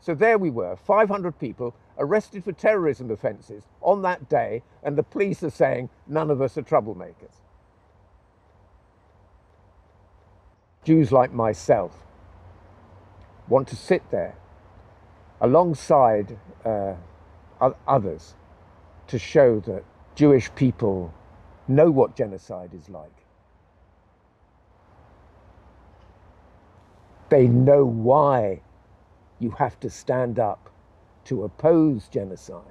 So there we were, 500 people arrested for terrorism offences on that day, and the police are saying none of us are troublemakers. Jews like myself want to sit there alongside others to show that Jewish people know what genocide is like. They know why you have to stand up to oppose genocide.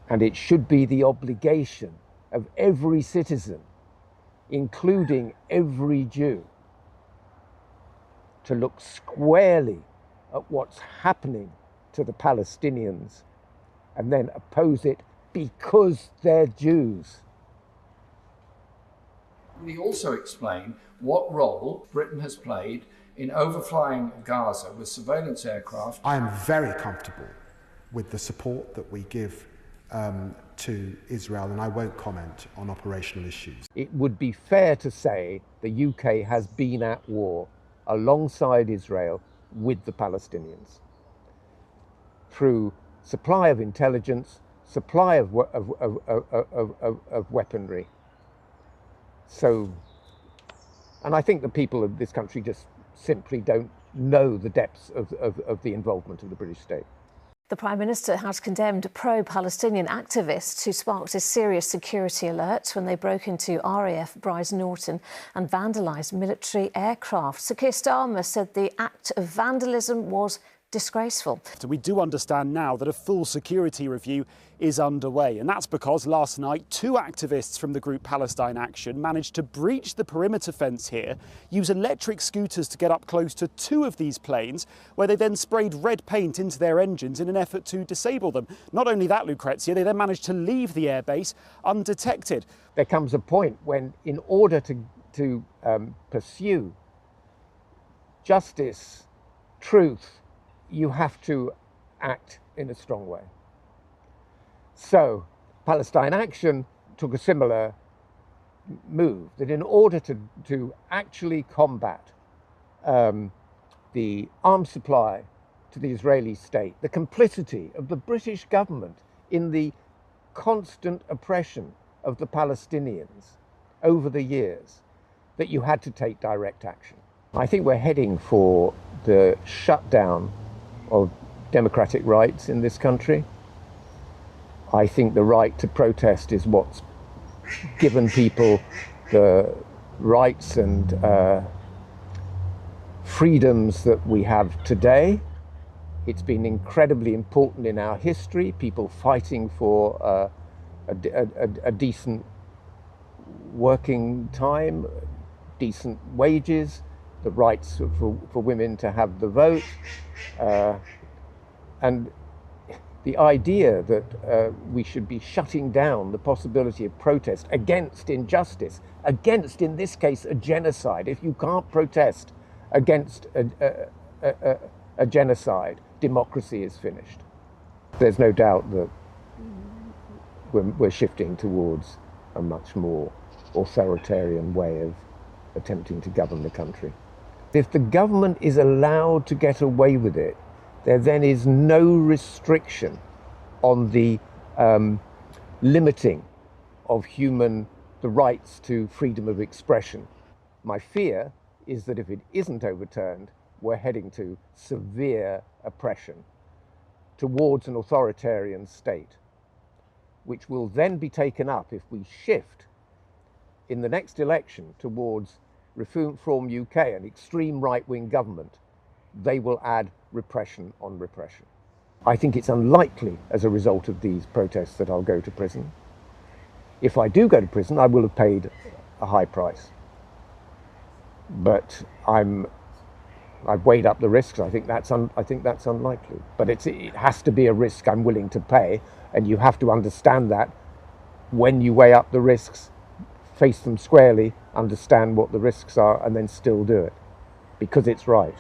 And it should be the obligation of every citizen, including every Jew, to look squarely at what's happening to the Palestinians and then oppose it because they're Jews. Will you also explain what role Britain has played in overflying Gaza with surveillance aircraft? I am very comfortable with the support that we give to Israel, and I won't comment on operational issues. It would be fair to say the UK has been at war alongside Israel with the Palestinians through supply of intelligence, supply of weaponry. So, and I think the people of this country just simply don't know the depths of the involvement of the British state. The Prime Minister has condemned pro-Palestinian activists who sparked a serious security alert when they broke into RAF Brize Norton and vandalised military aircraft. Sir Keir Starmer said the act of vandalism was disgraceful. We do understand now that a full security review is underway, and that's because last night 2 activists from the group Palestine Action managed to breach the perimeter fence here, use electric scooters to get up close to 2 of these planes, where they then sprayed red paint into their engines in an effort to disable them. Not only that, Lucrezia, they then managed to leave the airbase undetected. There comes a point when, in order to pursue justice, truth, you have to act in a strong way. So Palestine Action took a similar move, that in order to actually combat the arms supply to the Israeli state, the complicity of the British government in the constant oppression of the Palestinians over the years, that you had to take direct action. I think we're heading for the shutdown of democratic rights in this country. I think the right to protest is what's given people the rights and freedoms that we have today. It's been incredibly important in our history, people fighting for a decent working time, decent wages, the rights for women to have the vote, and the idea that we should be shutting down the possibility of protest against injustice, against, in this case, a genocide. If you can't protest against a genocide, democracy is finished. There's no doubt that we're shifting towards a much more authoritarian way of attempting to govern the country. If the government is allowed to get away with it, there then is no restriction on the limiting of the rights to freedom of expression. My fear is that if it isn't overturned, we're heading to severe oppression towards an authoritarian state, which will then be taken up if we shift in the next election towards Reform UK, an extreme right-wing government. They will add repression on repression. I think it's unlikely as a result of these protests that I'll go to prison. If I do go to prison, I will have paid a high price. But I've weighed up the risks. I think that's unlikely. But it has to be a risk I'm willing to pay, and you have to understand that when you weigh up the risks, face them squarely, understand what the risks are, and then still do it, because it's right.